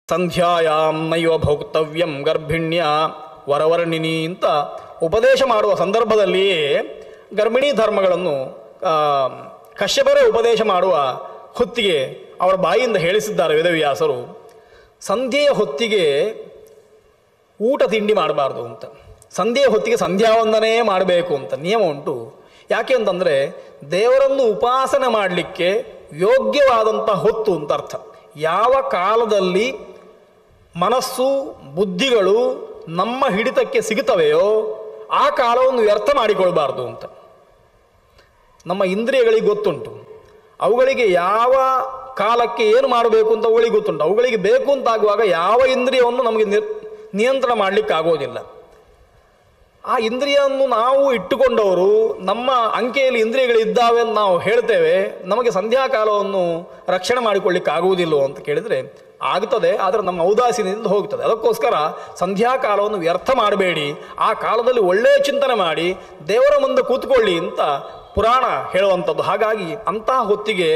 ಸಂಧ್ಯಾಯಾಂ ನೈವ ಭೋಕ್ತವ್ಯಂ ಗರ್ಭಿಣ್ಯ ವರವರ್ಣಿನಿ ಅಂತ ಉಪದೇಶ ಮಾಡುವ ಸಂದರ್ಭದಲ್ಲಿಯೇ ಗರ್ಭಿಣಿ ಧರ್ಮಗಳನ್ನು ಕಶ್ಯಪರೇ ಉಪದೇಶ ಮಾಡುವ ಹೊತ್ತಿಗೆ ಅವರ ಬಾಯಿಯಿಂದ ಹೇಳಿಸಿದ್ದಾರೆ ವೇದವ್ಯಾಸರು. ಸಂಧ್ಯೆಯ ಹೊತ್ತಿಗೆ ಊಟ ತಿಂಡಿ ಮಾಡಬಾರ್ದು ಅಂತ, ಸಂಧ್ಯೆಯ ಹೊತ್ತಿಗೆ ಸಂಧ್ಯಾವಂದನೇ ಮಾಡಬೇಕು ಅಂತ ನಿಯಮ ಉಂಟು. ಯಾಕೆ ಅಂತಂದರೆ ದೇವರನ್ನು ಉಪಾಸನೆ ಮಾಡಲಿಕ್ಕೆ ಯೋಗ್ಯವಾದಂಥ ಹೊತ್ತು ಅಂತ ಅರ್ಥ. ಯಾವ ಕಾಲದಲ್ಲಿ ಮನಸ್ಸು ಬುದ್ಧಿಗಳು ನಮ್ಮ ಹಿಡಿತಕ್ಕೆ ಸಿಗುತ್ತವೆಯೋ ಆ ಕಾಲವನ್ನು ವ್ಯರ್ಥ ಮಾಡಿಕೊಳ್ಬಾರ್ದು ಅಂತ. ನಮ್ಮ ಇಂದ್ರಿಯಗಳಿಗೆ ಗೊತ್ತುಂಟು, ಅವುಗಳಿಗೆ ಯಾವ ಕಾಲಕ್ಕೆ ಏನು ಮಾಡಬೇಕು ಅಂತ ಅವುಗಳಿಗೆ ಗೊತ್ತುಂಟು. ಅವುಗಳಿಗೆ ಬೇಕು ಅಂತಾಗುವಾಗ ಯಾವ ಇಂದ್ರಿಯವನ್ನು ನಮಗೆ ನಿಯಂತ್ರಣ ಮಾಡಲಿಕ್ಕೆ ಆಗೋದಿಲ್ಲ. ಆ ಇಂದ್ರಿಯನ್ನು ನಾವು ಇಟ್ಟುಕೊಂಡವರು ನಮ್ಮ ಅಂಕೆಯಲ್ಲಿ ಇಂದ್ರಿಯಗಳಿದ್ದಾವೆ ಅಂತ ನಾವು ಹೇಳ್ತೇವೆ, ನಮಗೆ ಸಂಧ್ಯಾಕಾಲವನ್ನು ರಕ್ಷಣೆ ಮಾಡಿಕೊಳ್ಳಿಕ್ಕೆ ಆಗುವುದಿಲ್ಲವೋ ಅಂತ ಕೇಳಿದರೆ ಆಗ್ತದೆ, ಆದರೆ ನಮ್ಮ ಔದಾಸೀನ್ಯದಿಂದ ಹೋಗ್ತದೆ. ಅದಕ್ಕೋಸ್ಕರ ಸಂಧ್ಯಾಕಾಲವನ್ನು ವ್ಯರ್ಥ ಮಾಡಬೇಡಿ, ಆ ಕಾಲದಲ್ಲಿ ಒಳ್ಳೆಯ ಚಿಂತನೆ ಮಾಡಿ ದೇವರ ಮುಂದೆ ಕೂತ್ಕೊಳ್ಳಿ ಅಂತ ಪುರಾಣ ಹೇಳುವಂಥದ್ದು. ಹಾಗಾಗಿ ಅಂತಹ ಹೊತ್ತಿಗೆ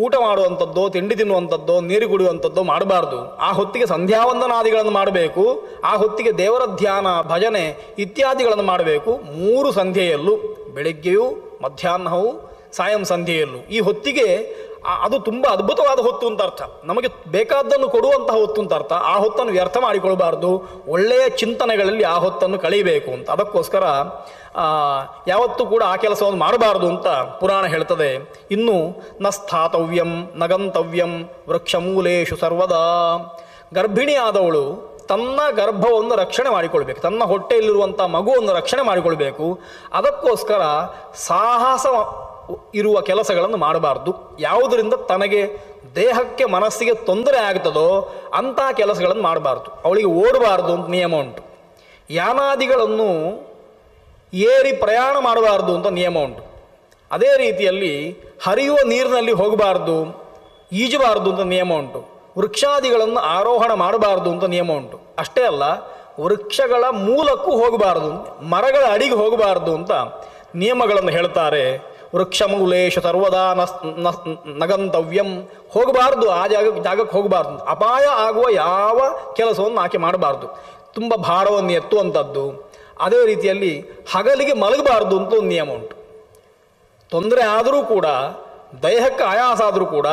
ಊಟ ಮಾಡುವಂಥದ್ದೋ ತಿಂಡಿ ತಿನ್ನುವಂಥದ್ದೋ ನೀರು ಕುಡಿಯುವಂಥದ್ದೋ ಮಾಡಬಾರ್ದು. ಆ ಹೊತ್ತಿಗೆ ಸಂಧ್ಯಾವಂದನಾದಿಗಳನ್ನು ಮಾಡಬೇಕು, ಆ ಹೊತ್ತಿಗೆ ದೇವರ ಧ್ಯಾನ ಭಜನೆ ಇತ್ಯಾದಿಗಳನ್ನು ಮಾಡಬೇಕು. 3 ಸಂಧ್ಯೆಯಲ್ಲೂ, ಬೆಳಿಗ್ಗೆಯೂ ಮಧ್ಯಾಹ್ನವೂ ಸಾಯಂ ಸಂಧ್ಯೆಯಲ್ಲೂ. ಈ ಹೊತ್ತಿಗೆ ಅದು ತುಂಬ ಅದ್ಭುತವಾದ ಹೊತ್ತು ಅಂತ ಅರ್ಥ, ನಮಗೆ ಬೇಕಾದ್ದನ್ನು ಕೊಡುವಂತಹ ಹೊತ್ತು ಅಂತ ಅರ್ಥ. ಆ ಹೊತ್ತನ್ನು ವ್ಯರ್ಥ ಮಾಡಿಕೊಳ್ಬಾರ್ದು, ಒಳ್ಳೆಯ ಚಿಂತನೆಗಳಲ್ಲಿ ಆ ಹೊತ್ತನ್ನು ಕಳೀಬೇಕು ಅಂತ. ಅದಕ್ಕೋಸ್ಕರ ಯಾವತ್ತೂ ಕೂಡ ಆ ಕೆಲಸವನ್ನು ಮಾಡಬಾರ್ದು ಅಂತ ಪುರಾಣ ಹೇಳ್ತದೆ. ಇನ್ನು ನ ಸ್ಥಾತವ್ಯಂ ನಗಂತವ್ಯಂ ವೃಕ್ಷಮೂಲೇಶು ಸರ್ವದಾ. ಗರ್ಭಿಣಿಯಾದವಳು ತನ್ನ ಗರ್ಭವನ್ನು ರಕ್ಷಣೆ ಮಾಡಿಕೊಳ್ಬೇಕು, ತನ್ನ ಹೊಟ್ಟೆಯಲ್ಲಿರುವಂಥ ಮಗುವನ್ನು ರಕ್ಷಣೆ ಮಾಡಿಕೊಳ್ಬೇಕು. ಅದಕ್ಕೋಸ್ಕರ ಸಾಹಸ ಇರುವ ಕೆಲಸಗಳನ್ನು ಮಾಡಬಾರ್ದು. ಯಾವುದರಿಂದ ತನಗೆ ದೇಹಕ್ಕೆ ಮನಸ್ಸಿಗೆ ತೊಂದರೆ ಆಗ್ತದೋ ಅಂಥ ಕೆಲಸಗಳನ್ನು ಮಾಡಬಾರ್ದು. ಅವಳಿಗೆ ಓಡಬಾರ್ದು ಅಂತ ನಿಯಮ ಉಂಟು. ಯಾನಾದಿಗಳನ್ನು ಏರಿ ಪ್ರಯಾಣ ಮಾಡಬಾರ್ದು ಅಂತ ನಿಯಮ ಉಂಟು. ಅದೇ ರೀತಿಯಲ್ಲಿ ಹರಿಯುವ ನೀರಿನಲ್ಲಿ ಹೋಗಬಾರ್ದು, ಈಜಬಾರ್ದು ಅಂತ ನಿಯಮ ಉಂಟು. ವೃಕ್ಷಾದಿಗಳನ್ನು ಆರೋಹಣ ಮಾಡಬಾರ್ದು ಅಂತ ನಿಯಮ ಉಂಟು. ಅಷ್ಟೇ ಅಲ್ಲ, ವೃಕ್ಷಗಳ ಮೂಲಕ್ಕೂ ಹೋಗಬಾರ್ದು, ಮರಗಳ ಅಡಿಗೆ ಹೋಗಬಾರ್ದು ಅಂತ ನಿಯಮಗಳನ್ನು ಹೇಳ್ತಾರೆ. ವೃಕ್ಷಮೂಲೇಶು ಸರ್ವದಾ ನಗಂತವ್ಯಂ. ಹೋಗಬಾರ್ದು, ಆ ಜಾಗಕ್ಕೆ ಹೋಗಬಾರ್ದು. ಅಪಾಯ ಆಗುವ ಯಾವ ಕೆಲಸವನ್ನು ಆಕೆ ಮಾಡಬಾರ್ದು. ತುಂಬ ಭಾರವನ್ನು ಎತ್ತುವಂಥದ್ದು. ಅದೇ ರೀತಿಯಲ್ಲಿ ಹಗಲಿಗೆ ಮಲಗಬಾರ್ದು ಅಂತ ಒಂದು ನಿಯಮ ಉಂಟು. ತೊಂದರೆ ಆದರೂ ಕೂಡ, ದೇಹಕ್ಕೆ ಆಯಾಸ ಆದರೂ ಕೂಡ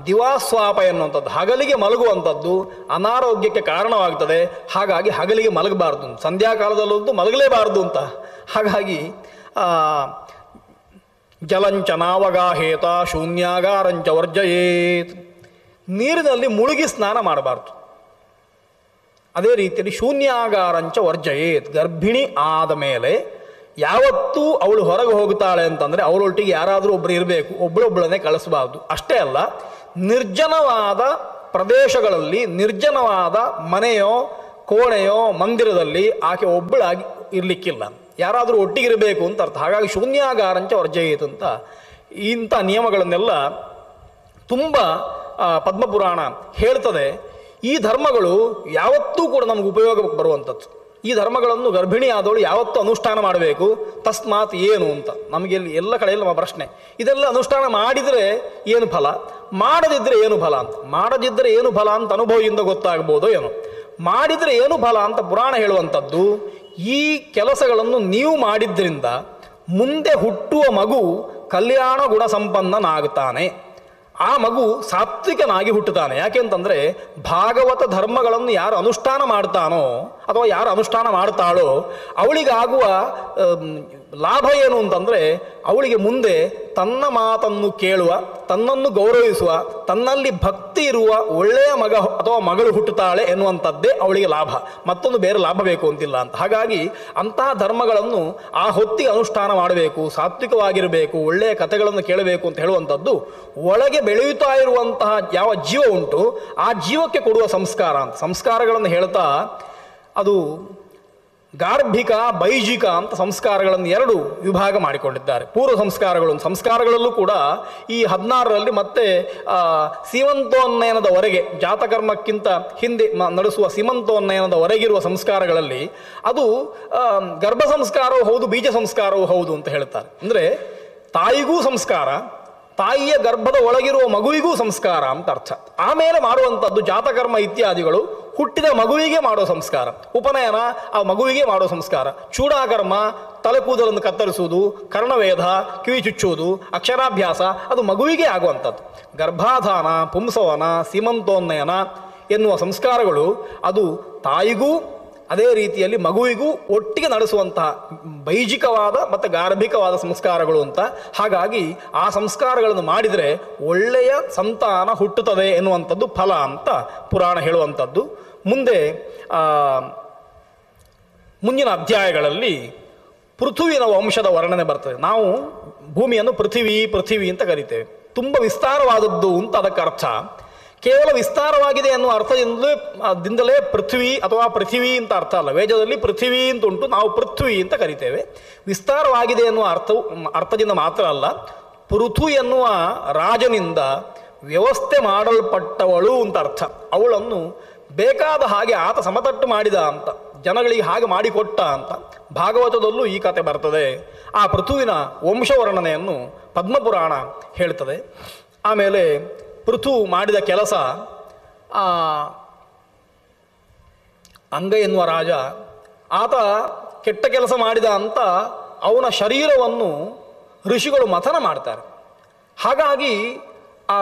ದಿವಾಸ್ವಾಪ ಎನ್ನುವಂಥದ್ದು, ಹಗಲಿಗೆ ಮಲಗುವಂಥದ್ದು ಅನಾರೋಗ್ಯಕ್ಕೆ ಕಾರಣವಾಗ್ತದೆ. ಹಾಗಾಗಿ ಹಗಲಿಗೆ ಮಲಗಬಾರ್ದು, ಸಂಧ್ಯಾಕಾಲದಲ್ಲಂತೂ ಮಲಗಲೇಬಾರ್ದು ಅಂತ. ಹಾಗಾಗಿ ಜಲಂಚ ನಾವಗಾಹೇತ ಶೂನ್ಯಾಗಾರಂಚ ವರ್ಜಯೇತ್. ನೀರಿನಲ್ಲಿ ಮುಳುಗಿ ಸ್ನಾನ ಮಾಡಬಾರ್ದು. ಅದೇ ರೀತಿಯಲ್ಲಿ ಶೂನ್ಯಾಗಾರಂಚ ವರ್ಜಯೇತ್. ಗರ್ಭಿಣಿ ಆದ ಮೇಲೆ ಯಾವತ್ತೂ ಅವಳು ಹೊರಗೆ ಹೋಗ್ತಾಳೆ ಅಂತಂದರೆ ಅವಳೊಟ್ಟಿಗೆ ಯಾರಾದರೂ ಒಬ್ಬರು ಇರಬೇಕು, ಒಬ್ಬಳೊಬ್ಬಳನ್ನೇ ಕಳಿಸಬಾರ್ದು. ಅಷ್ಟೇ ಅಲ್ಲ, ನಿರ್ಜನವಾದ ಪ್ರದೇಶಗಳಲ್ಲಿ, ನಿರ್ಜನವಾದ ಮನೆಯೋ ಕೋಣೆಯೋ ಮಂದಿರದಲ್ಲಿ ಆಕೆ ಒಬ್ಬಳಾಗಿ ಇರಲಿಕ್ಕಿಲ್ಲ, ಯಾರಾದರೂ ಒಟ್ಟಿಗಿರಬೇಕು ಅಂತ ಅರ್ಥ. ಹಾಗಾಗಿ ಶೂನ್ಯಾಗಾರಂಚ ವರ್ಜಯೇತ್ ಅಂತ ಇಂಥ ನಿಯಮಗಳನ್ನೆಲ್ಲ ತುಂಬ ಪದ್ಮಪುರಾಣ ಹೇಳ್ತದೆ. ಈ ಧರ್ಮಗಳು ಯಾವತ್ತೂ ಕೂಡ ನಮಗೆ ಉಪಯೋಗ ಬರುವಂಥದ್ದು. ಈ ಧರ್ಮಗಳನ್ನು ಗರ್ಭಿಣಿ ಆದವಳು ಯಾವತ್ತೂ ಅನುಷ್ಠಾನ ಮಾಡಬೇಕು. ತಸ್ಮಾತ್ ಏನು ಅಂತ ನಮಗೆ ಎಲ್ಲ ಕಡೆಯಲ್ಲಿ ನಮ್ಮ ಪ್ರಶ್ನೆ. ಇದೆಲ್ಲ ಅನುಷ್ಠಾನ ಮಾಡಿದರೆ ಏನು ಫಲ, ಮಾಡದಿದ್ದರೆ ಏನು ಫಲ ಅಂತ. ಮಾಡದಿದ್ದರೆ ಏನು ಫಲ ಅಂತ ಅನುಭವದಿಂದ ಗೊತ್ತಾಗ್ಬೋದೋ ಏನೋ. ಮಾಡಿದರೆ ಏನು ಫಲ ಅಂತ ಪುರಾಣ ಹೇಳುವಂಥದ್ದು, ಈ ಕೆಲಸಗಳನ್ನು ನೀವು ಮಾಡಿದ್ರಿಂದ ಮುಂದೆ ಹುಟ್ಟುವ ಮಗು ಕಲ್ಯಾಣ ಗುಣ ಸಂಪನ್ನನಾಗುತ್ತಾನೆ. ಆ ಮಗು ಸಾತ್ವಿಕನಾಗಿ ಹುಟ್ಟುತ್ತಾನೆ. ಯಾಕೆ ಅಂತಂದರೆ ಭಾಗವತ ಧರ್ಮಗಳನ್ನು ಯಾರು ಅನುಷ್ಠಾನ ಮಾಡ್ತಾನೋ ಅಥವಾ ಯಾರು ಅನುಷ್ಠಾನ ಮಾಡ್ತಾಳೋ ಅವಳಿಗಾಗುವ ಲಾಭ ಏನು ಅಂತಂದರೆ, ಅವಳಿಗೆ ಮುಂದೆ ತನ್ನ ಮಾತನ್ನು ಕೇಳುವ, ತನ್ನನ್ನು ಗೌರವಿಸುವ, ತನ್ನಲ್ಲಿ ಭಕ್ತಿ ಇರುವ ಒಳ್ಳೆಯ ಮಗ ಅಥವಾ ಮಗಳು ಹುಟ್ಟುತ್ತಾಳೆ ಎನ್ನುವಂಥದ್ದೇ ಅವಳಿಗೆ ಲಾಭ. ಮತ್ತೊಂದು ಬೇರೆ ಲಾಭ ಬೇಕು ಅಂತಿಲ್ಲ ಅಂತ. ಹಾಗಾಗಿ ಅಂತಹ ಧರ್ಮಗಳನ್ನು ಆ ಹೊತ್ತಿಗೆ ಅನುಷ್ಠಾನ ಮಾಡಬೇಕು, ಸಾತ್ವಿಕವಾಗಿರಬೇಕು, ಒಳ್ಳೆಯ ಕಥೆಗಳನ್ನು ಕೇಳಬೇಕು ಅಂತ ಹೇಳುವಂಥದ್ದು ಒಳಗೆ ಬೆಳೆಯುತ್ತಾ ಇರುವಂತಹ ಯಾವ ಜೀವ ಉಂಟು ಆ ಜೀವಕ್ಕೆ ಕೊಡುವ ಸಂಸ್ಕಾರ ಅಂತ. ಸಂಸ್ಕಾರಗಳನ್ನು ಹೇಳ್ತಾ ಅದು ಗಾರ್ಭಿಕ ಬೈಜಿಕ ಅಂತ ಸಂಸ್ಕಾರಗಳನ್ನು 2 ವಿಭಾಗ ಮಾಡಿಕೊಂಡಿದ್ದಾರೆ. ಪೂರ್ವ ಸಂಸ್ಕಾರಗಳಲ್ಲೂ ಕೂಡ ಈ 16ರಲ್ಲಿ ಮತ್ತೆ ಸೀಮಂತೋನ್ನಯನದವರೆಗೆ, ಜಾತಕರ್ಮಕ್ಕಿಂತ ಹಿಂದೆ ನಡೆಸುವ ಸೀಮಂತೋನ್ನಯನದವರೆಗಿರುವ ಸಂಸ್ಕಾರಗಳಲ್ಲಿ ಅದು ಗರ್ಭ ಸಂಸ್ಕಾರವೂ ಹೌದು, ಬೀಜ ಸಂಸ್ಕಾರವೂ ಹೌದು ಅಂತ ಹೇಳ್ತಾರೆ. ಅಂದರೆ ತಾಯಿಗೂ ಸಂಸ್ಕಾರ, ತಾಯಿಯ ಗರ್ಭದ ಒಳಗಿರುವ ಮಗುವಿಗೂ ಸಂಸ್ಕಾರ ಅಂತ ಅರ್ಥ. ಆಮೇಲೆ ಮಾಡುವಂಥದ್ದು ಜಾತಕರ್ಮ ಇತ್ಯಾದಿಗಳು ಹುಟ್ಟಿದ ಮಗುವಿಗೆ ಮಾಡೋ ಸಂಸ್ಕಾರ. ಉಪನಯನ ಆ ಮಗುವಿಗೆ ಮಾಡೋ ಸಂಸ್ಕಾರ. ಚೂಡಾಕರ್ಮ ತಲೆ ಕೂದಲನ್ನು ಕತ್ತರಿಸುವುದು, ಕರ್ಣವೇಧ ಕಿವಿ ಚುಚ್ಚುವುದು, ಅಕ್ಷರಾಭ್ಯಾಸ ಅದು ಮಗುವಿಗೆ ಆಗುವಂಥದ್ದು. ಗರ್ಭಾಧಾನ, ಪುಂಸವನ, ಸೀಮಂತೋನ್ನಯನ ಎನ್ನುವ ಸಂಸ್ಕಾರಗಳು ಅದು ತಾಯಿಗೂ ಅದೇ ರೀತಿಯಲ್ಲಿ ಮಗುವಿಗೂ ಒಟ್ಟಿಗೆ ನಡೆಸುವಂತಹ ಬೈಜಿಕವಾದ ಮತ್ತು ಗಾರ್ಭಿಕವಾದ ಸಂಸ್ಕಾರಗಳು ಅಂತ. ಹಾಗಾಗಿ ಆ ಸಂಸ್ಕಾರಗಳನ್ನು ಮಾಡಿದರೆ ಒಳ್ಳೆಯ ಸಂತಾನ ಹುಟ್ಟುತ್ತದೆ ಎನ್ನುವಂಥದ್ದು ಫಲ ಅಂತ ಪುರಾಣ ಹೇಳುವಂಥದ್ದು. ಮುಂದಿನ ಅಧ್ಯಾಯಗಳಲ್ಲಿ ಪೃಥುವಿನ ವಂಶದ ವರ್ಣನೆ ಬರ್ತದೆ. ನಾವು ಭೂಮಿಯನ್ನು ಪೃಥಿವಿ ಅಂತ ಕರಿತೇವೆ. ತುಂಬ ವಿಸ್ತಾರವಾದದ್ದು ಅಂತ ಅದಕ್ಕೆ ಅರ್ಥ. ಕೇವಲ ವಿಸ್ತಾರವಾಗಿದೆ ಎನ್ನುವ ಅರ್ಥದಿಂದಲೇ ಪೃಥ್ವಿ ಅಥವಾ ಪೃಥಿವಿ ಅಂತ ಅರ್ಥ ಅಲ್ಲ. ವೇದದಲ್ಲಿ ಪೃಥಿವಿ ಅಂತ ಉಂಟು, ನಾವು ಪೃಥ್ವಿ ಅಂತ ಕರಿತೇವೆ. ವಿಸ್ತಾರವಾಗಿದೆ ಎನ್ನುವ ಅರ್ಥದಿಂದ ಮಾತ್ರ ಅಲ್ಲ, ಪೃಥು ಎನ್ನುವ ರಾಜನಿಂದ ವ್ಯವಸ್ಥೆ ಮಾಡಲ್ಪಟ್ಟವಳು ಅಂತ ಅರ್ಥ. ಅವಳನ್ನು ಬೇಕಾದ ಹಾಗೆ ಆತ ಸಮತಟ್ಟು ಮಾಡಿದ ಅಂತ, ಜನಗಳಿಗೆ ಹಾಗೆ ಮಾಡಿಕೊಟ್ಟ ಅಂತ ಭಾಗವತದಲ್ಲೂ ಈ ಕತೆ ಬರ್ತದೆ. ಆ ಪೃಥುವಿನ ವಂಶವರ್ಣನೆಯನ್ನು ಪದ್ಮಪುರಾಣ ಹೇಳ್ತದೆ. ಆಮೇಲೆ ಪೃಥು ಮಾಡಿದ ಕೆಲಸ, ಅಂಗ ಎನ್ನುವ ರಾಜ ಆತ ಕೆಟ್ಟ ಕೆಲಸ ಮಾಡಿದ ಅಂತ ಅವನ ಶರೀರವನ್ನು ಋಷಿಗಳು ಮಥನ ಮಾಡ್ತಾರೆ. ಹಾಗಾಗಿ ಆ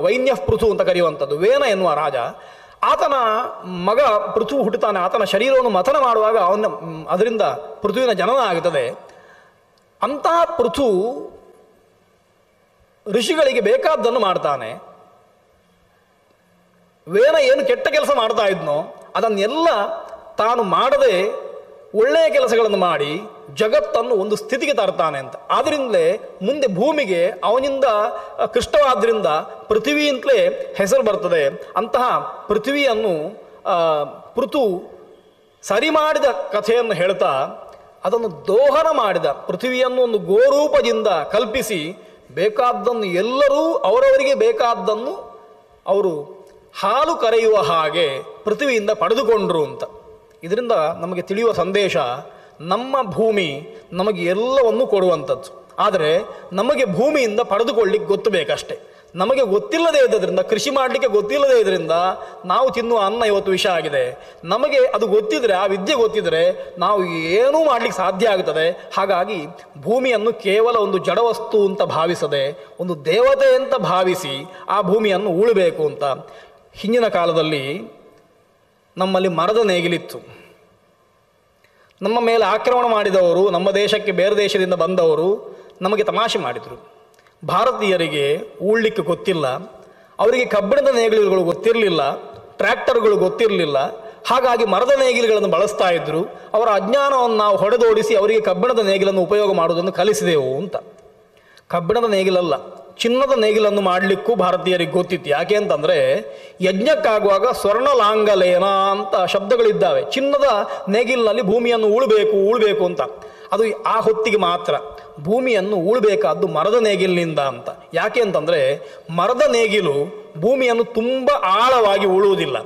ವೈನ್ಯ ಪೃಥು ಅಂತ ಕರೆಯುವಂಥದ್ದು ವೇನ ಎನ್ನುವ ರಾಜ, ಆತನ ಮಗ ಪೃಥು ಹುಟ್ಟುತ್ತಾನೆ. ಆತನ ಶರೀರವನ್ನು ಮಥನ ಮಾಡುವಾಗ ಅದರಿಂದ ಪೃಥುವಿನ ಜನನ ಆಗುತ್ತದೆ. ಅಂತಹ ಪೃಥು ಋಷಿಗಳಿಗೆ ಬೇಕಾದ್ದನ್ನು ಮಾಡ್ತಾನೆ. ವೇನ ಏನು ಕೆಟ್ಟ ಕೆಲಸ ಮಾಡ್ತಾ ಇದ್ನೋ ಅದನ್ನೆಲ್ಲ ತಾನು ಮಾಡದೆ ಒಳ್ಳೆಯ ಕೆಲಸಗಳನ್ನು ಮಾಡಿ ಜಗತ್ತನ್ನು ಒಂದು ಸ್ಥಿತಿಗೆ ತರ್ತಾನೆ ಅಂತ. ಆದ್ದರಿಂದಲೇ ಮುಂದೆ ಭೂಮಿಗೆ ಅವನಿಂದ ಕೃಷ್ಟವಾದ್ರಿಂದ ಪೃಥ್ವಿ ಅಂತಲೇ ಹೆಸರು ಬರ್ತದೆ. ಅಂತಹ ಪೃಥ್ವಿಯನ್ನು ಪೃಥು ಸರಿ ಮಾಡಿದ ಕಥೆಯನ್ನು ಹೇಳ್ತಾ ಅದನ್ನು ದೋಹನ ಮಾಡಿದ. ಪೃಥ್ವಿಯನ್ನು ಒಂದು ಗೋರೂಪದಿಂದ ಕಲ್ಪಿಸಿ ಬೇಕಾದ್ದನ್ನು ಎಲ್ಲರೂ ಅವರವರಿಗೆ ಬೇಕಾದ್ದನ್ನು ಅವರು ಹಾಲು ಕರೆಯುವ ಹಾಗೆ ಪೃಥ್ವಿಯಿಂದ ಪಡೆದುಕೊಂಡ್ರು ಅಂತ. ಇದರಿಂದ ನಮಗೆ ತಿಳಿಯುವ ಸಂದೇಶ, ನಮ್ಮ ಭೂಮಿ ನಮಗೆ ಎಲ್ಲವನ್ನು ಕೊಡುವಂಥದ್ದು. ಆದರೆ ನಮಗೆ ಭೂಮಿಯಿಂದ ಪಡೆದುಕೊಳ್ಳಿಕ್ಕೆ ಗೊತ್ತು ಬೇಕಷ್ಟೆ. ನಮಗೆ ಗೊತ್ತಿಲ್ಲದೇ ಇದ್ದರಿಂದ, ಕೃಷಿ ಮಾಡಲಿಕ್ಕೆ ಗೊತ್ತಿಲ್ಲದೇ ಇದರಿಂದ ನಾವು ತಿನ್ನುವ ಅನ್ನ ಇವತ್ತು ವಿಷ ಆಗಿದೆ. ನಮಗೆ ಅದು ಗೊತ್ತಿದ್ರೆ, ಆ ವಿದ್ಯೆ ಗೊತ್ತಿದ್ರೆ ನಾವು ಏನೂ ಮಾಡಲಿಕ್ಕೆ ಸಾಧ್ಯ ಆಗುತ್ತದೆ. ಹಾಗಾಗಿ ಭೂಮಿಯನ್ನು ಕೇವಲ ಒಂದು ಜಡವಸ್ತು ಅಂತ ಭಾವಿಸದೆ ಒಂದು ದೇವತೆ ಅಂತ ಭಾವಿಸಿ ಆ ಭೂಮಿಯನ್ನು ಉಳಬೇಕು ಅಂತ. ಹಿಂದಿನ ಕಾಲದಲ್ಲಿ ನಮ್ಮಲ್ಲಿ ಮರದ ನೇಗಿಲಿತ್ತು. ನಮ್ಮ ಮೇಲೆ ಆಕ್ರಮಣ ಮಾಡಿದವರು, ನಮ್ಮ ದೇಶಕ್ಕೆ ಬೇರೆ ದೇಶದಿಂದ ಬಂದವರು ನಮಗೆ ತಮಾಷೆ ಮಾಡಿದರು. ಭಾರತೀಯರಿಗೆ ಉಳ್ಳಿಕ್ಕೆ ಗೊತ್ತಿಲ್ಲ, ಅವರಿಗೆ ಕಬ್ಬಿಣದ ನೇಗಿಲುಗಳು ಗೊತ್ತಿರಲಿಲ್ಲ, ಟ್ರ್ಯಾಕ್ಟರ್ಗಳು ಗೊತ್ತಿರಲಿಲ್ಲ. ಹಾಗಾಗಿ ಮರದ ನೇಗಿಲುಗಳನ್ನು ಬಳಸ್ತಾ ಇದ್ದರು. ಅವರ ಅಜ್ಞಾನವನ್ನು ನಾವು ಹೊಡೆದೋಡಿಸಿ ಅವರಿಗೆ ಕಬ್ಬಿಣದ ನೇಗಿಲನ್ನು ಉಪಯೋಗ ಮಾಡುವುದನ್ನು ಕಲಿಸಿದೆವು ಅಂತ. ಕಬ್ಬಿಣದ ನೇಗಿಲಲ್ಲ, ಚಿನ್ನದ ನೇಗಿಲನ್ನು ಮಾಡಲಿಕ್ಕೂ ಭಾರತೀಯರಿಗೆ ಗೊತ್ತಿತ್ತು. ಯಾಕೆ ಅಂತಂದರೆ ಯಜ್ಞಕ್ಕಾಗುವಾಗ ಸ್ವರ್ಣಲಾಂಗಲೇನ ಅಂತ ಶಬ್ದಗಳಿದ್ದಾವೆ. ಚಿನ್ನದ ನೇಗಿಲಿನಲ್ಲಿ ಭೂಮಿಯನ್ನು ಉಳಬೇಕು ಅಂತ. ಅದು ಆ ಹೊತ್ತಿಗೆ ಮಾತ್ರ. ಭೂಮಿಯನ್ನು ಉಳಬೇಕಾದ್ದು ಮರದ ನೇಗಿಲಿನಿಂದ ಅಂತ. ಯಾಕೆ ಅಂತಂದರೆ ಮರದ ನೇಗಿಲು ಭೂಮಿಯನ್ನು ತುಂಬ ಆಳವಾಗಿ ಉಳುವುದಿಲ್ಲ,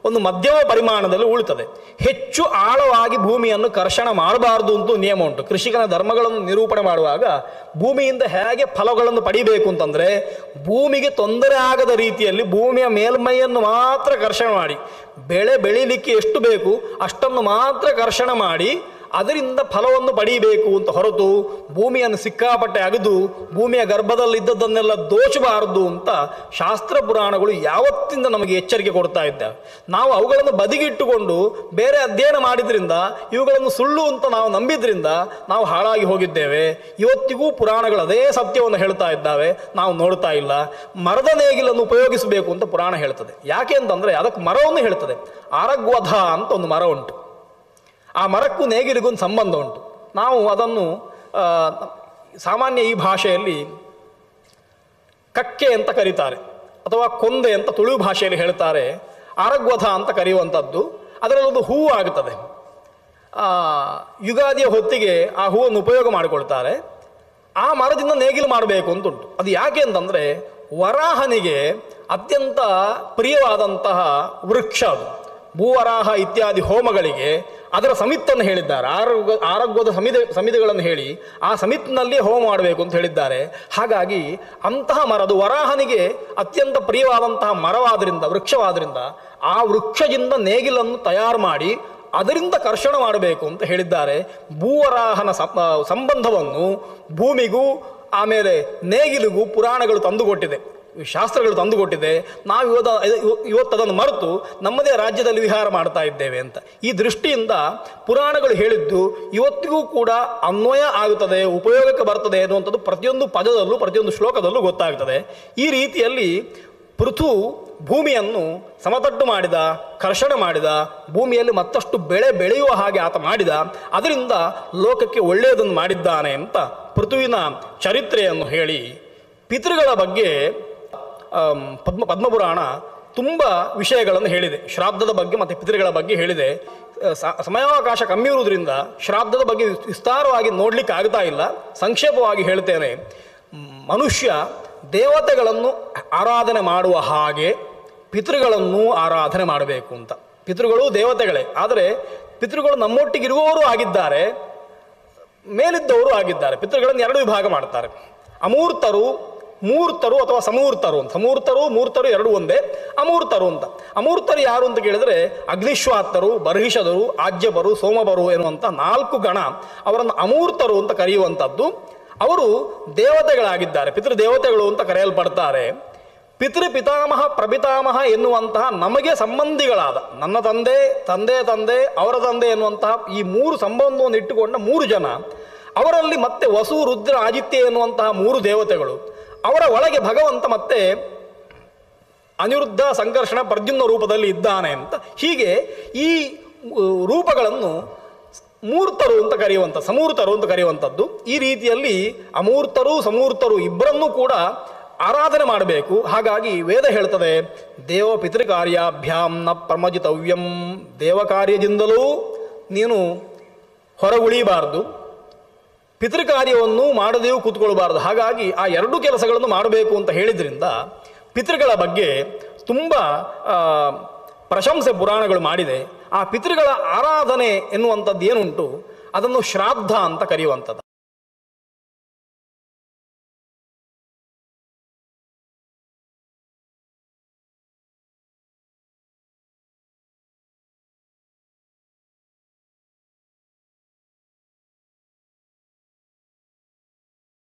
ಒಂದು ಮಧ್ಯಮ ಪರಿಮಾಣದಲ್ಲಿ ಉಳುತ್ತದೆ. ಹೆಚ್ಚು ಆಳವಾಗಿ ಭೂಮಿಯನ್ನು ಕರ್ಷಣ ಮಾಡಬಾರ್ದು ಅಂತ ನಿಯಮ ಉಂಟು. ಕೃಷಿಕನ ಧರ್ಮಗಳನ್ನು ನಿರೂಪಣೆ ಮಾಡುವಾಗ ಭೂಮಿಯಿಂದ ಹೇಗೆ ಫಲಗಳನ್ನು ಪಡಿಬೇಕು ಅಂತಂದರೆ ಭೂಮಿಗೆ ತೊಂದರೆ ಆಗದ ರೀತಿಯಲ್ಲಿ ಭೂಮಿಯ ಮೇಲ್ಮೈಯನ್ನು ಮಾತ್ರ ಕರ್ಷಣೆ ಮಾಡಿ, ಬೆಳೆ ಬೆಳೀಲಿಕ್ಕೆ ಎಷ್ಟು ಬೇಕು ಅಷ್ಟನ್ನು ಮಾತ್ರ ಕರ್ಷಣೆ ಮಾಡಿ ಅದರಿಂದ ಫಲವನ್ನು ಪಡೀಬೇಕು ಅಂತ ಹೊರತು ಭೂಮಿಯನ್ನು ಸಿಕ್ಕಾಪಟ್ಟೆ ಅಗೆದು ಭೂಮಿಯ ಗರ್ಭದಲ್ಲಿದ್ದದ್ದನ್ನೆಲ್ಲ ದೋಚಬಾರದು ಅಂತ ಶಾಸ್ತ್ರ ಪುರಾಣಗಳು ಯಾವತ್ತಿಂದ ನಮಗೆ ಎಚ್ಚರಿಕೆ ಕೊಡ್ತಾ ಇದ್ದಾವೆ. ನಾವು ಅವುಗಳನ್ನು ಬದಿಗಿಟ್ಟುಕೊಂಡು ಬೇರೆ ಅಧ್ಯಯನ ಮಾಡಿದ್ರಿಂದ, ಇವುಗಳನ್ನು ಸುಳ್ಳು ಅಂತ ನಾವು ನಂಬಿದ್ರಿಂದ ನಾವು ಹಾಳಾಗಿ ಹೋಗಿದ್ದೇವೆ. ಇವತ್ತಿಗೂ ಪುರಾಣಗಳು ಅದೇ ಸತ್ಯವನ್ನು ಹೇಳ್ತಾ ಇದ್ದಾವೆ, ನಾವು ನೋಡ್ತಾ ಇಲ್ಲ. ಮರದ ನೇಗಿಲನ್ನು ಉಪಯೋಗಿಸಬೇಕು ಅಂತ ಪುರಾಣ ಹೇಳ್ತದೆ. ಯಾಕೆ ಅಂತಂದರೆ ಅದಕ್ಕೆ ಮರವನ್ನು ಹೇಳ್ತದೆ. ಆರಗ್ವಧ ಅಂತ ಒಂದು ಮರ ಉಂಟು. ಆ ಮರಕ್ಕೂ ನೇಗಿಲಿಗೊಂದು ಸಂಬಂಧ ಉಂಟು. ನಾವು ಅದನ್ನು ಸಾಮಾನ್ಯ ಈ ಭಾಷೆಯಲ್ಲಿ ಕಕ್ಕೆ ಅಂತ ಕರೀತಾರೆ, ಅಥವಾ ಕೊಂದೆ ಅಂತ ತುಳು ಭಾಷೆಯಲ್ಲಿ ಹೇಳ್ತಾರೆ. ಆರಗ್ವಧ ಅಂತ ಕರೆಯುವಂಥದ್ದು. ಅದರಲ್ಲೊಂದು ಹೂವು ಆಗುತ್ತದೆ. ಯುಗಾದಿಯ ಹೊತ್ತಿಗೆ ಆ ಹೂವನ್ನು ಉಪಯೋಗ ಮಾಡಿಕೊಳ್ತಾರೆ. ಆ ಮರದಿಂದ ನೇಗಿಲು ಮಾಡಬೇಕು ಅಂತುಂಟು. ಅದು ಯಾಕೆ ಅಂತಂದರೆ ವರಾಹನಿಗೆ ಅತ್ಯಂತ ಪ್ರಿಯವಾದಂತಹ ವೃಕ್ಷ ಅದು. ಭೂವರಾಹ ಇತ್ಯಾದಿ ಹೋಮಗಳಿಗೆ ಅದರ ಸಮಿತ್ತನ್ನು ಹೇಳಿದ್ದಾರೆ. ಆರೋಗ್ಯದ ಸಮಿತಿಗಳನ್ನು ಹೇಳಿ ಆ ಸಮಿತಿನಲ್ಲಿ ಹೋಮ ಮಾಡಬೇಕು ಅಂತ ಹೇಳಿದ್ದಾರೆ. ಹಾಗಾಗಿ ಅಂತಹ ಮರದು ವರಾಹನಿಗೆ ಅತ್ಯಂತ ಪ್ರಿಯವಾದಂತಹ ಮರವಾದ್ರಿಂದ, ವೃಕ್ಷವಾದ್ರಿಂದ ಆ ವೃಕ್ಷದಿಂದ ನೇಗಿಲನ್ನು ತಯಾರು ಮಾಡಿ ಅದರಿಂದ ಕರ್ಷಣ ಮಾಡಬೇಕು ಅಂತ ಹೇಳಿದ್ದಾರೆ. ಭೂವರಾಹನ ಸಂಬಂಧವನ್ನು ಭೂಮಿಗೂ ಆಮೇಲೆ ನೇಗಿಲಿಗೂ ಪುರಾಣಗಳು ತಂದುಕೊಟ್ಟಿದೆ, ಶಾಸ್ತ್ರಗಳು ತಂದುಕೊಟ್ಟಿದೆ. ನಾವು ಇವತ್ತು ಅದನ್ನು ಮರೆತು ನಮ್ಮದೇ ರಾಜ್ಯದಲ್ಲಿ ವಿಹಾರ ಮಾಡ್ತಾ ಇದ್ದೇವೆ ಅಂತ. ಈ ದೃಷ್ಟಿಯಿಂದ ಪುರಾಣಗಳು ಹೇಳಿದ್ದು ಇವತ್ತಿಗೂ ಕೂಡ ಅನ್ವಯ ಆಗುತ್ತದೆ, ಉಪಯೋಗಕ್ಕೆ ಬರ್ತದೆ ಅನ್ನುವಂಥದ್ದು ಪ್ರತಿಯೊಂದು ಪದದಲ್ಲೂ ಪ್ರತಿಯೊಂದು ಶ್ಲೋಕದಲ್ಲೂ ಗೊತ್ತಾಗ್ತದೆ. ಈ ರೀತಿಯಲ್ಲಿ ಪೃಥು ಭೂಮಿಯನ್ನು ಸಮತಟ್ಟು ಮಾಡಿದ, ಕರ್ಷಣೆ ಮಾಡಿದ, ಭೂಮಿಯಲ್ಲಿ ಮತ್ತಷ್ಟು ಬೆಳೆ ಬೆಳೆಯುವ ಹಾಗೆ ಆತ ಮಾಡಿದ, ಅದರಿಂದ ಲೋಕಕ್ಕೆ ಒಳ್ಳೆಯದನ್ನು ಮಾಡಿದ್ದಾನೆ ಅಂತ ಪೃಥುವಿನ ಚರಿತ್ರೆಯನ್ನು ಹೇಳಿ ಪಿತೃಗಳ ಬಗ್ಗೆ ಪದ್ಮಪುರಾಣ ತುಂಬ ವಿಷಯಗಳನ್ನು ಹೇಳಿದೆ. ಶ್ರಾದ್ದದ ಬಗ್ಗೆ ಮತ್ತು ಪಿತೃಗಳ ಬಗ್ಗೆ ಹೇಳಿದೆ. ಸಮಯಾವಕಾಶ ಕಮ್ಮಿ ಇರುವುದರಿಂದ ಶ್ರಾದ್ದದ ಬಗ್ಗೆ ವಿಸ್ತಾರವಾಗಿ ನೋಡಲಿಕ್ಕೆ ಆಗ್ತಾ ಇಲ್ಲ. ಸಂಕ್ಷೇಪವಾಗಿ ಹೇಳ್ತೇನೆ. ಮನುಷ್ಯ ದೇವತೆಗಳನ್ನು ಆರಾಧನೆ ಮಾಡುವ ಹಾಗೆ ಪಿತೃಗಳನ್ನು ಆರಾಧನೆ ಮಾಡಬೇಕು ಅಂತ. ಪಿತೃಗಳು ದೇವತೆಗಳೇ, ಆದರೆ ಪಿತೃಗಳು ನಮ್ಮೊಟ್ಟಿಗಿರುವವರು ಆಗಿದ್ದಾರೆ, ಮೇಲಿದ್ದವರು ಆಗಿದ್ದಾರೆ. ಪಿತೃಗಳನ್ನು ಎರಡು ವಿಭಾಗ ಮಾಡ್ತಾರೆ. ಅಮೂರ್ತರು, ಮೂರ್ತರು ಅಥವಾ ಸಮೂರ್ತರು ಅಂತ. ಸಮೂರ್ತರು ಮೂರ್ತರು ಎರಡು ಒಂದೇ. ಅಮೂರ್ತರು ಅಂತ. ಅಮೂರ್ತರು ಯಾರು ಅಂತ ಕೇಳಿದರೆ ಅಗ್ನಿಶ್ವಾತ್ತರು, ಬರ್ಹಿಷದರು, ಆಜ್ಯಪರು, ಸೋಮಬರು ಎನ್ನುವಂಥ 4 ಗಣ ಅವರನ್ನು ಅಮೂರ್ತರು ಅಂತ ಕರೆಯುವಂಥದ್ದು. ಅವರು ದೇವತೆಗಳಾಗಿದ್ದಾರೆ, ಪಿತೃದೇವತೆಗಳು ಅಂತ ಕರೆಯಲ್ಪಡ್ತಾರೆ. ಪಿತೃಪಿತಾಮಹ ಪ್ರಪಿತಾಮಹ ಎನ್ನುವಂತಹ ನಮಗೆ ಸಂಬಂಧಿಗಳಾದ ನನ್ನ ತಂದೆ, ತಂದೆ, ಅವರ ತಂದೆ ಎನ್ನುವಂತಹ ಈ 3 ಸಂಬಂಧವನ್ನು ಇಟ್ಟುಕೊಂಡ 3 ಜನ, ಅವರಲ್ಲಿ ಮತ್ತೆ ವಸು, ರುದ್ರ, ಆದಿತ್ಯ ಎನ್ನುವಂತಹ 3 ದೇವತೆಗಳು, ಅವರ ಒಳಗೆ ಭಗವಂತ ಮತ್ತೆ ಅನಿರುದ್ಧ, ಸಂಕರ್ಷಣ, ಪ್ರದ್ಯುಮ್ನ ರೂಪದಲ್ಲಿ ಇದ್ದಾನೆ ಅಂತ. ಹೀಗೆ ಈ ರೂಪಗಳನ್ನು ಮೂರ್ತರು ಅಂತ ಕರೆಯುವಂಥ, ಸಮೂರ್ತರು ಅಂತ ಕರೆಯುವಂಥದ್ದು. ಈ ರೀತಿಯಲ್ಲಿ ಅಮೂರ್ತರು ಸಮೂರ್ತರು ಇಬ್ಬರನ್ನೂ ಕೂಡ ಆರಾಧನೆ ಮಾಡಬೇಕು. ಹಾಗಾಗಿ ವೇದ ಹೇಳ್ತದೆ, ದೇವ ಪಿತೃಕಾರ್ಯಾಭ್ಯಾಂ ನ ಪ್ರಮಜಿತವ್ಯಂ. ದೇವಕಾರ್ಯದಿಂದಲೂ ನೀನು ಹೊರಗುಳಿಬಾರ್ದು, ಪಿತೃಕಾರ್ಯವನ್ನು ಮಾಡದೆಯೂ ಕೂತ್ಕೊಳ್ಬಾರ್ದು. ಹಾಗಾಗಿ ಆ 2 ಕೆಲಸಗಳನ್ನು ಮಾಡಬೇಕು ಅಂತ ಹೇಳಿದ್ರಿಂದ ಪಿತೃಗಳ ಬಗ್ಗೆ ತುಂಬ ಪ್ರಶಂಸೆ ಪುರಾಣಗಳು ಮಾಡಿದೆ. ಆ ಪಿತೃಗಳ ಆರಾಧನೆ ಎನ್ನುವಂಥದ್ದು ಏನುಂಟು ಅದನ್ನು ಶ್ರಾದ್ದ ಅಂತ ಕರೆಯುವಂಥದ್ದು.